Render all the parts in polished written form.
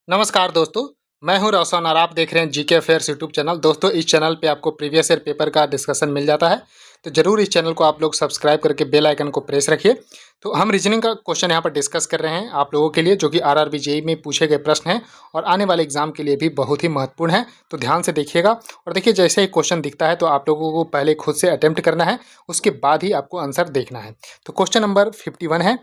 नमस्कार दोस्तों, मैं हूं रोशन और आप देख रहे हैं जीके अफेयर्स यूट्यूब चैनल। दोस्तों, इस चैनल पे आपको प्रीवियस ईयर पेपर का डिस्कशन मिल जाता है, तो ज़रूर इस चैनल को आप लोग सब्सक्राइब करके बेल आइकन को प्रेस रखिए। तो हम रीजनिंग का क्वेश्चन यहाँ पर डिस्कस कर रहे हैं आप लोगों के लिए, जो कि आरआरबी जेईई में पूछे गए प्रश्न हैं और आने वाले एग्जाम के लिए भी बहुत ही महत्वपूर्ण है। तो ध्यान से देखिएगा और देखिए, जैसे ही क्वेश्चन दिखता है तो आप लोगों को पहले खुद से अटेम्प्ट करना है, उसके बाद ही आपको आंसर देखना है। तो क्वेश्चन नंबर 51 है,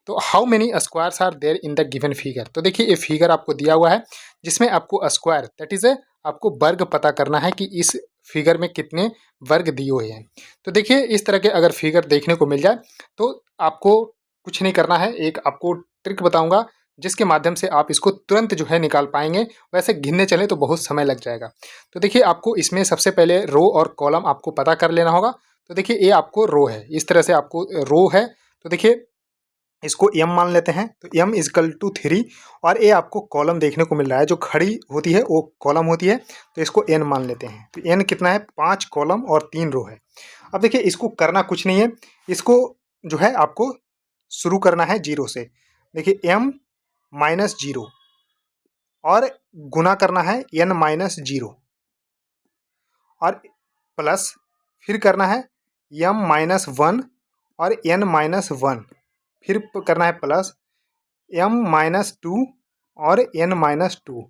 तो how many squares are there in the given figure. तो देखिए, ये फिगर आपको दिया हुआ है जिसमें आपको स्क्वायर दैट इज आपको वर्ग पता करना है कि इस फिगर में कितने वर्ग दिए हुए हैं। तो देखिए, इस तरह के अगर फिगर देखने को मिल जाए तो आपको कुछ नहीं करना है, एक आपको ट्रिक बताऊंगा जिसके माध्यम से आप इसको तुरंत जो है निकाल पाएंगे। वैसे गिनने चले तो बहुत समय लग जाएगा। तो देखिए, आपको इसमें सबसे पहले रो और कॉलम आपको पता कर लेना होगा। तो देखिए, ये आपको रो है, इस तरह से आपको रो है। तो देखिए, इसको m मान लेते हैं, तो m इजकल टू 3 और ये आपको कॉलम देखने को मिल रहा है, जो खड़ी होती है वो कॉलम होती है, तो इसको n मान लेते हैं। तो n कितना है, 5 कॉलम और 3 रो है। अब देखिए, इसको करना कुछ नहीं है, इसको जो है आपको शुरू करना है जीरो से। देखिए, m माइनस जीरो और गुना करना है n माइनस जीरो और प्लस फिर करना है m माइनस वन और n माइनस वन, फिर करना है प्लस m माइनस टू और n माइनस टू,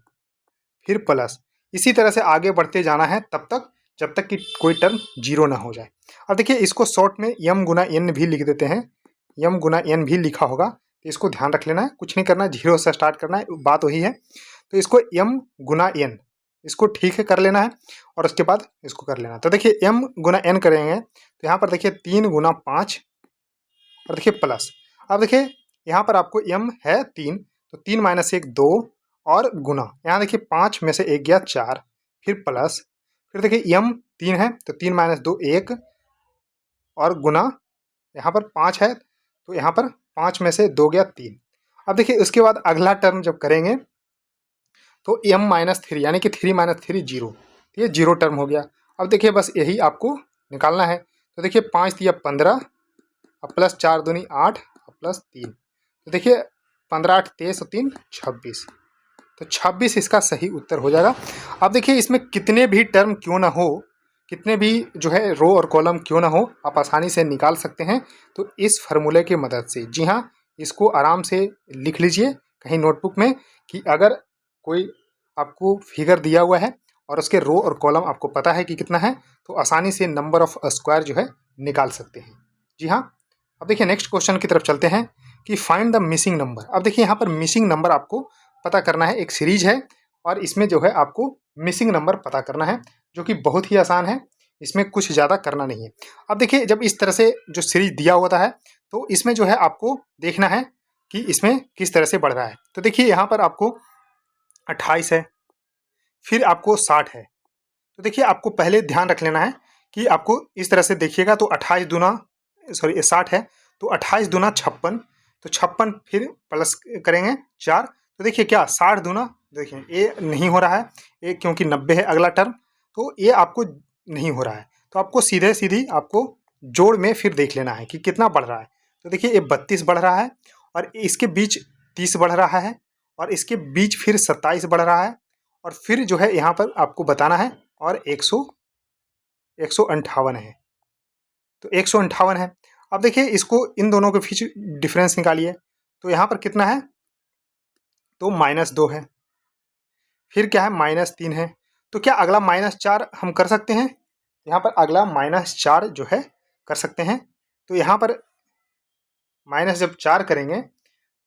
फिर प्लस। इसी तरह से आगे बढ़ते जाना है तब तक जब तक कि कोई टर्म जीरो ना हो जाए। अब देखिए, इसको शॉर्ट में m गुना n भी लिख देते हैं, m गुना n भी लिखा होगा, तो इसको ध्यान रख लेना है, कुछ नहीं करना है, जीरो से स्टार्ट करना है, बात वही है। तो इसको m गुना n, इसको ठीक है कर लेना है और उसके बाद इसको कर लेना। तो देखिए, m गुना n करेंगे तो यहाँ पर देखिए 3 गुना 5 और देखिए प्लस। अब देखिए, यहाँ पर आपको m है 3, तो 3 माइनस 1 2 और गुना, यहाँ देखिए 5 में से 1 गया 4, फिर प्लस, फिर देखिए m 3 है तो 3 माइनस 2 1 और गुना, यहाँ पर 5 है तो यहाँ पर 5 में से 2 गया 3। अब देखिए, उसके बाद अगला टर्म जब करेंगे तो m माइनस 3 यानी कि 3 माइनस 3 जीरो, ये जीरो टर्म हो गया। अब देखिए, बस यही आपको निकालना है। तो देखिए, 5 दिया 15 और प्लस 4 दूनी 8 और प्लस 3, तो देखिए 15 8 23 और 3 26, तो 26 इसका सही उत्तर हो जाएगा। अब देखिए, इसमें कितने भी टर्म क्यों ना हो, कितने भी जो है रो और कॉलम क्यों ना हो, आप आसानी से निकाल सकते हैं। तो इस फार्मूले की मदद से, जी हाँ, इसको आराम से लिख लीजिए कहीं नोटबुक में कि अगर कोई आपको फिगर दिया हुआ है और उसके रो और कॉलम आपको पता है कि कितना है, तो आसानी से नंबर ऑफ स्क्वायर जो है निकाल सकते हैं। जी हाँ, अब देखिए नेक्स्ट क्वेश्चन की तरफ चलते हैं कि फाइंड द मिसिंग नंबर। अब देखिए, यहाँ पर मिसिंग नंबर आपको पता करना है, एक सीरीज है और इसमें जो है आपको मिसिंग नंबर पता करना है, जो कि बहुत ही आसान है, इसमें कुछ ज़्यादा करना नहीं है। अब देखिए, जब इस तरह से जो सीरीज दिया होता है तो इसमें जो है आपको देखना है कि इसमें किस तरह से बढ़ रहा है। तो देखिए, यहाँ पर आपको 28 है, फिर आपको 60 है। तो देखिए, आपको पहले ध्यान रख लेना है कि आपको इस तरह से देखिएगा, तो 28 दूना सॉरी 60 है, तो 28 दूना 56, तो 56 फिर प्लस करेंगे 4, तो देखिए क्या 60 दूना, देखिए ये नहीं हो रहा है, ये क्योंकि 90 है अगला टर्म, तो ये आपको नहीं हो रहा है। तो आपको सीधे सीधी आपको जोड़ में फिर देख लेना है कि कितना बढ़ रहा है। तो देखिए, ये 32 बढ़ रहा है और इसके बीच 30 बढ़ रहा है और इसके बीच फिर 27 बढ़ रहा है और फिर जो है यहाँ पर आपको बताना है और 158 है, तो 158 है। अब देखिए, इसको इन दोनों के बीच डिफरेंस निकालिए, तो यहाँ पर कितना है, तो -2 है, फिर क्या है -3 है, तो क्या अगला -4 हम कर सकते हैं, यहाँ पर अगला -4 जो है कर सकते हैं। तो यहाँ पर माइनस जब 4 करेंगे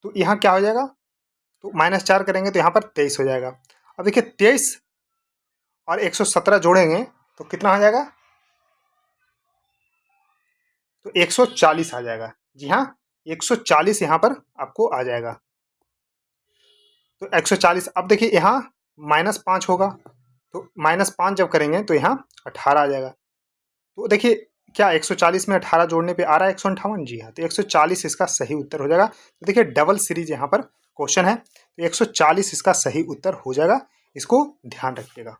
तो यहाँ क्या हो जाएगा, तो -4 करेंगे तो यहाँ पर 23 हो जाएगा। अब देखिए, 23 और 117 जोड़ेंगे तो कितना हो जाएगा, तो 140 आ जाएगा। जी हाँ, 140 यहाँ पर आपको आ जाएगा। तो 140, अब देखिए यहाँ -5 होगा, तो -5 जब करेंगे तो यहाँ 18 आ जाएगा। तो देखिए, क्या 140 में 18 जोड़ने पे आ रहा है 158, जी हाँ, तो 140 इसका सही उत्तर हो जाएगा। तो देखिए, डबल सीरीज यहाँ पर क्वेश्चन है, तो 140 इसका सही उत्तर हो जाएगा, इसको ध्यान रखिएगा।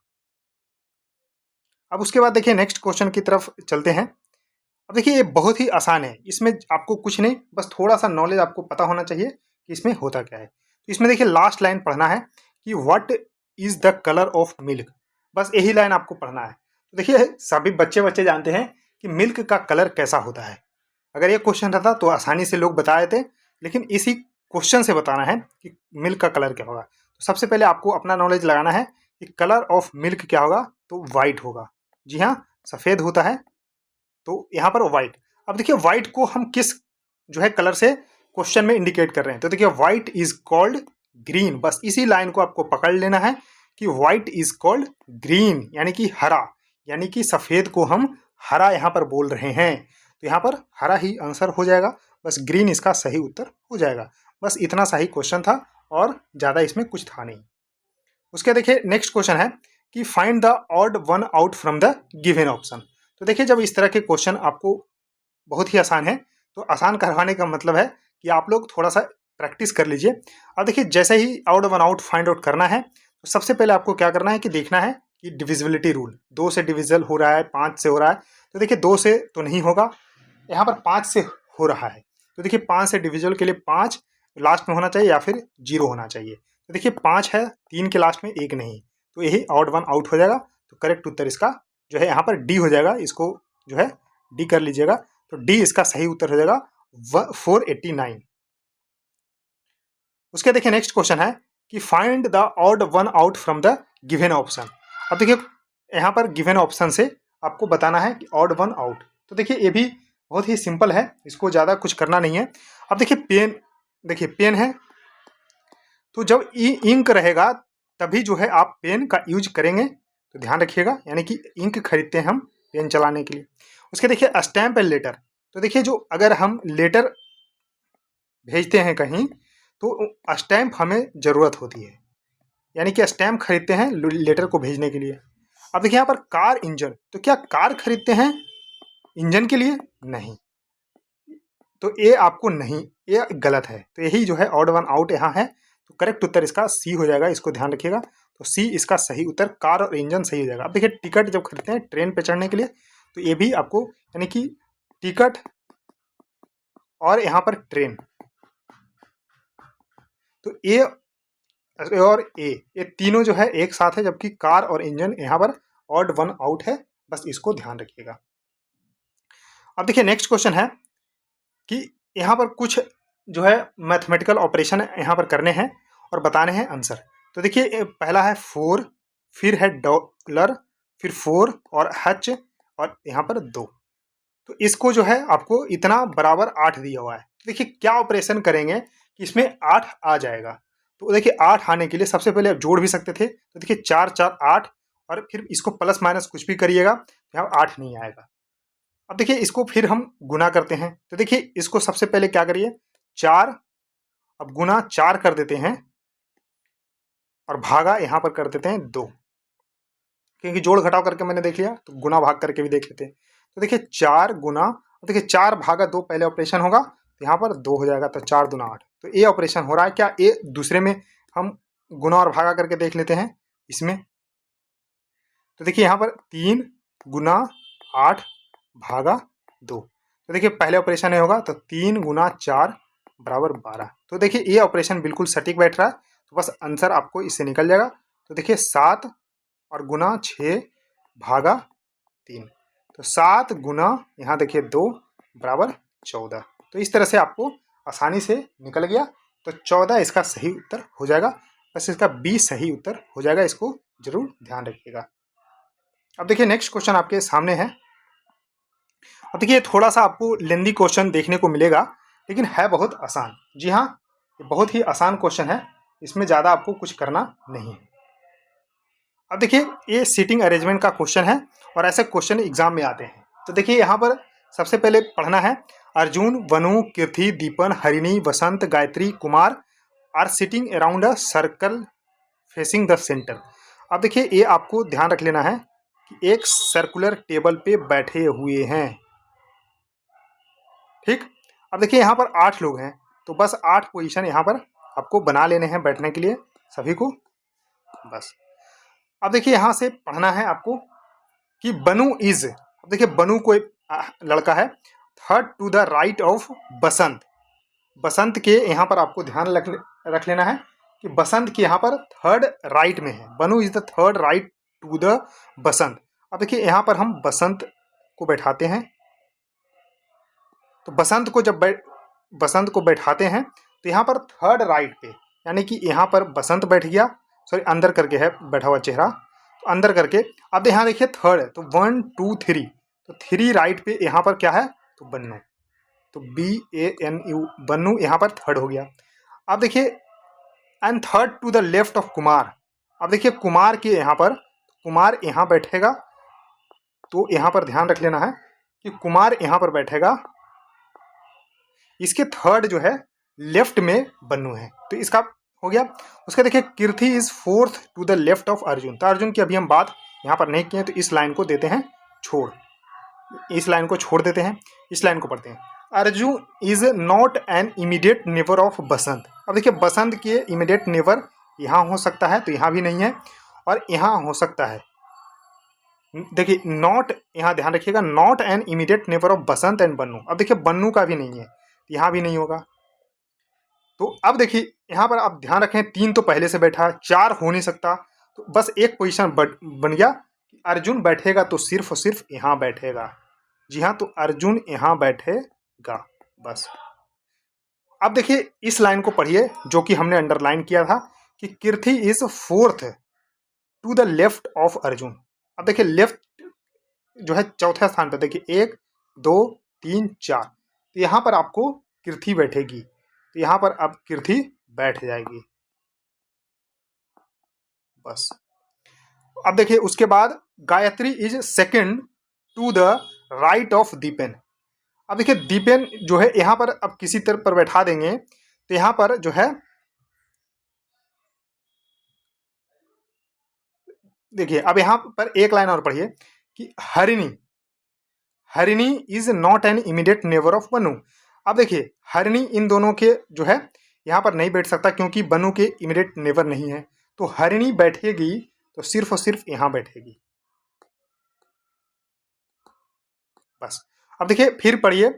अब उसके बाद देखिए, नेक्स्ट क्वेश्चन की तरफ चलते हैं। अब देखिए, ये बहुत ही आसान है, इसमें आपको कुछ नहीं, बस थोड़ा सा नॉलेज आपको पता होना चाहिए कि इसमें होता क्या है। तो इसमें देखिए लास्ट लाइन पढ़ना है कि what is the colour of milk, बस यही लाइन आपको पढ़ना है। तो देखिए सभी बच्चे जानते हैं कि मिल्क का कलर कैसा होता है। अगर ये क्वेश्चन रहता तो आसानी से लोग बता देते, लेकिन इसी क्वेश्चन से बताना है कि मिल्क का कलर क्या होगा। तो सबसे पहले आपको अपना नॉलेज लगाना है कि कलर ऑफ मिल्क क्या होगा, तो वाइट होगा। जी हाँ, सफ़ेद होता है तो यहाँ पर वाइट। अब देखिए वाइट को हम किस जो है कलर से क्वेश्चन में इंडिकेट कर रहे हैं, तो देखिए व्हाइट इज कॉल्ड ग्रीन, बस इसी लाइन को आपको पकड़ लेना है कि व्हाइट इज कॉल्ड ग्रीन, यानी कि हरा, यानी कि सफ़ेद को हम हरा यहाँ पर बोल रहे हैं। तो यहाँ पर हरा ही आंसर हो जाएगा, बस ग्रीन इसका सही उत्तर हो जाएगा। बस इतना सा ही क्वेश्चन था और ज़्यादा इसमें कुछ था नहीं। उसके देखिए नेक्स्ट क्वेश्चन है कि find the odd one out from the given option. तो देखिए जब इस तरह के क्वेश्चन आपको बहुत ही आसान है, तो आसान करवाने का मतलब है कि आप लोग थोड़ा सा प्रैक्टिस कर लीजिए। अब देखिए जैसे ही odd one out find out करना है, तो सबसे पहले आपको क्या करना है कि देखना है कि डिविजिबिलिटी रूल, 2 से डिविजल हो रहा है, 5 से हो रहा है। तो देखिए 2 से तो नहीं होगा, यहाँ पर 5 से हो रहा है। तो देखिए 5 से डिविजल के लिए 5 लास्ट में होना चाहिए या फिर 0 होना चाहिए। तो देखिए 5 है, 3 के लास्ट में 1 नहीं, तो यही ऑड वन आउट हो जाएगा। तो करेक्ट उत्तर इसका जो है यहाँ पर डी हो जाएगा, इसको जो है डी कर लीजिएगा। तो डी इसका सही उत्तर हो जाएगा 489। उसके देखिए नेक्स्ट क्वेश्चन है कि find the odd one out from the given option. अब देखिए यहाँ पर गिवन ऑप्शन से आपको बताना है कि ऑड वन आउट। तो देखिए ये भी बहुत ही सिंपल है, इसको ज़्यादा कुछ करना नहीं है। अब देखिए पेन, देखिए पेन है, तो जब इंक रहेगा तभी जो है आप पेन का यूज करेंगे, तो ध्यान रखिएगा। यानी कि इंक खरीदते हैं हम पेन चलाने के लिए। उसके देखिए स्टैम्प एंड लेटर। तो देखिए जो अगर हम लेटर भेजते हैं कहीं, तो स्टैम्प हमें ज़रूरत होती है, यानी कि स्टैम्प खरीदते हैं लेटर को भेजने के लिए। अब देखिए यहाँ पर कार इंजन, तो क्या कार खरीदते हैं इंजन के लिए? नहीं, तो ये आपको नहीं, ये गलत है। तो यही जो है ऑड वन आउट यहाँ है। तो करेक्ट उत्तर इसका सी हो जाएगा, इसको ध्यान रखिएगा। तो सी इसका सही उत्तर, कार और इंजन सही हो जाएगा। अब देखिए टिकट जब खरीदते हैं ट्रेन पे चढ़ने के लिए, तो ये भी आपको यानी कि टिकट और यहाँ पर ट्रेन, तो ए और ए ये तीनों जो है एक साथ है, जबकि कार और इंजन यहाँ पर ऑड वन आउट है। बस इसको ध्यान रखिएगा। अब देखिए नेक्स्ट क्वेश्चन है कि यहाँ पर कुछ जो है मैथमेटिकल ऑपरेशन यहाँ पर करने हैं और बताने हैं आंसर। तो देखिए पहला है 4, फिर है डॉलर, फिर 4 और हच और यहाँ पर 2। तो इसको जो है आपको इतना बराबर 8 दिया हुआ है। देखिए क्या ऑपरेशन करेंगे कि इसमें 8 आ जाएगा। तो देखिए 8 आने के लिए सबसे पहले आप जोड़ भी सकते थे। तो देखिए 4 4 8 और फिर इसको प्लस माइनस कुछ भी करिएगा, यहाँ 8 नहीं आएगा। अब देखिए इसको फिर हम गुना करते हैं। तो देखिए इसको सबसे पहले क्या करिए, 4, अब गुना 4 कर देते हैं और भागा यहाँ पर कर देते हैं 2, क्योंकि जोड़ घटाव करके मैंने देख लिया, तो गुना भाग करके भी देख लेते हैं। तो देखिए 4 गुना, देखिए 4 भागा 2 पहले ऑपरेशन होगा, तो यहाँ पर 2 हो जाएगा। तो 4 दूना 8। तो ये ऑपरेशन हो रहा है क्या, ये दूसरे में हम गुना और भागा करके देख लेते हैं इसमें। तो देखिए यहाँ पर 3 गुना 8 भागा 2। तो देखिए पहले ऑपरेशन में होगा, तो 3 गुना 4 बराबर 12। तो देखिए ये ऑपरेशन बिल्कुल सटीक बैठ रहा है, तो बस आंसर आपको इससे निकल जाएगा। तो देखिए 7 और गुना 6 भागा 3, तो 7 गुना यहाँ देखिए 2 बराबर 14। तो इस तरह से आपको आसानी से निकल गया। तो 14 इसका सही उत्तर हो जाएगा। बस इसका बी सही उत्तर हो जाएगा, इसको जरूर ध्यान रखिएगा। अब देखिए नेक्स्ट क्वेश्चन आपके सामने है। अब देखिए थोड़ा सा आपको लेंदी क्वेश्चन देखने को मिलेगा, लेकिन है बहुत आसान। जी हाँ, ये बहुत ही आसान क्वेश्चन है, इसमें ज़्यादा आपको कुछ करना नहीं है। अब देखिए ये सीटिंग अरेंजमेंट का क्वेश्चन है और ऐसे क्वेश्चन एग्जाम में आते हैं। तो देखिए यहाँ पर सबसे पहले पढ़ना है, Arjun, Vanu, Kirti, Deepan, Harini, Vasant, Gayatri, Kumar are sitting around a circle facing the centre. अब देखिए ये आपको ध्यान रख लेना है कि एक सर्कुलर टेबल पे बैठे हुए हैं, ठीक। अब देखिए यहाँ पर 8 लोग हैं, तो बस 8 पोजीशन यहाँ पर आपको बना लेने हैं बैठने के लिए सभी को, बस। अब देखिए यहाँ से पढ़ना है आपको कि बनु इज, अब देखिए बनु कोई लड़का है, third to the right of Basant. Basant के यहाँ पर आपको ध्यान रख लेना है कि बसंत के यहाँ पर थर्ड राइट में है, Banu is the third right to the Basant. अब देखिए यहाँ पर हम बसंत को बैठाते हैं, तो बसंत को बैठाते हैं तो यहाँ पर थर्ड राइट पे, यानी कि यहाँ पर बसंत बैठ गया, सॉरी अंदर करके है बैठा हुआ चेहरा, तो अंदर करके। अब यहाँ देखिए थर्ड है, तो 1 2 3, तो 3 राइट पे यहाँ पर क्या है, तो बन्नू, तो BANU बन्नू यहाँ पर थर्ड हो गया। अब देखिए and third to the left of Kumar. अब देखिए कुमार के यहाँ पर, कुमार यहाँ बैठेगा, तो यहाँ पर ध्यान रख लेना है कि कुमार यहाँ पर बैठेगा, इसके थर्ड जो है लेफ्ट में बन्नू है, तो इसका हो गया। उसका देखिए Kirti is fourth to the left of Arjun, तो अर्जुन की अभी हम बात यहाँ पर नहीं किए, तो इस लाइन को देते हैं छोड़, इस लाइन को छोड़ देते हैं, इस लाइन को पढ़ते हैं। Arjun is not an immediate neighbour of Basant. अब देखिए बसंत के इमीडिएट नेबर यहाँ हो सकता है, तो यहाँ भी नहीं है, और यहाँ हो सकता है। देखिए नॉट, यहाँ ध्यान रखिएगा, not an immediate neighbour of Basant and Bannu. अब देखिए बन्नू का भी नहीं है, यहाँ भी नहीं होगा। तो अब देखिए यहाँ पर आप ध्यान रखें, 3 तो पहले से बैठा, 4 हो नहीं सकता, तो बस एक पोजीशन बन गया कि अर्जुन बैठेगा तो सिर्फ और सिर्फ यहाँ बैठेगा। जी हाँ, तो अर्जुन यहाँ बैठेगा बस। अब देखिए इस लाइन को पढ़िए जो कि हमने अंडरलाइन किया था कि Kirti is fourth to the left of Arjun. अब देखिए लेफ्ट जो है चौथे स्थान पर, देखिए 1 2 3 4, तो यहाँ पर आपको कीर्ति बैठेगी, तो यहाँ पर अब कीर्ति बैठ जाएगी बस। अब देखिए उसके बाद Gayatri is second to the right of Dipen. अब देखिए दीपेन जो है यहाँ पर अब किसी तरह पर बैठा देंगे, तो यहाँ पर जो है देखिए अब यहाँ पर एक लाइन और पढ़िए कि Harini, Harini is not an immediate neighbour of Banu. अब देखिए हरिणी इन दोनों के जो है यहाँ पर नहीं बैठ सकता, क्योंकि बनु के इमीडिएट नेबर नहीं है, तो हरिणी बैठेगी तो सिर्फ और सिर्फ यहाँ बैठेगी बस। अब देखिए फिर पढ़िए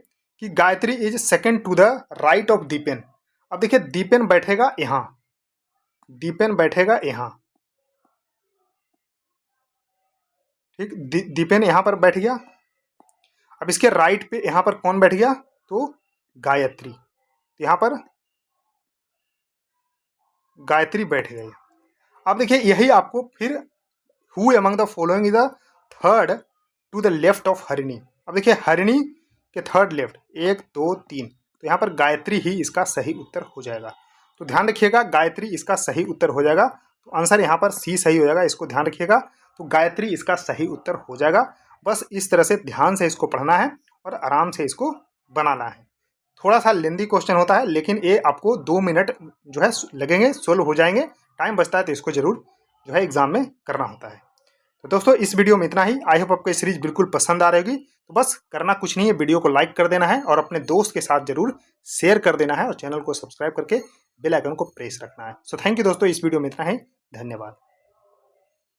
कि Gayatri is second to the right of Dipen. अब देखिए दीपेन बैठेगा यहाँ, दीपेन बैठेगा यहाँ, ठीक, दीपेन यहाँ पर बैठ गया। अब इसके राइट पे यहाँ पर कौन बैठ गया, तो गायत्री, तो यहाँ पर गायत्री बैठ गई। अब देखिए यही आपको फिर who among the following is the third to the left of Harini. अब देखिए हरिणी के थर्ड लेफ्ट 1 2 3, तो यहाँ पर गायत्री ही इसका सही उत्तर हो जाएगा। तो ध्यान रखिएगा गायत्री इसका सही उत्तर हो जाएगा, तो आंसर यहाँ पर सी सही हो जाएगा, इसको ध्यान रखिएगा। तो गायत्री इसका सही उत्तर हो जाएगा। बस इस तरह से ध्यान से इसको पढ़ना है और आराम से इसको बनाना है। थोड़ा सा लेंदी क्वेश्चन होता है, लेकिन ये आपको 2 मिनट जो है लगेंगे, सोल्व हो जाएंगे। टाइम बचता है तो इसको जरूर जो है एग्जाम में करना होता है। तो दोस्तों इस वीडियो में इतना ही। आई होप आपको ये सीरीज बिल्कुल पसंद आ रही होगी। तो बस करना कुछ नहीं है, वीडियो को लाइक कर देना है और अपने दोस्त के साथ जरूर शेयर कर देना है, और चैनल को सब्सक्राइब करके बेल आइकन को प्रेस रखना है। सो थैंक यू दोस्तों, इस वीडियो में इतना ही। धन्यवाद।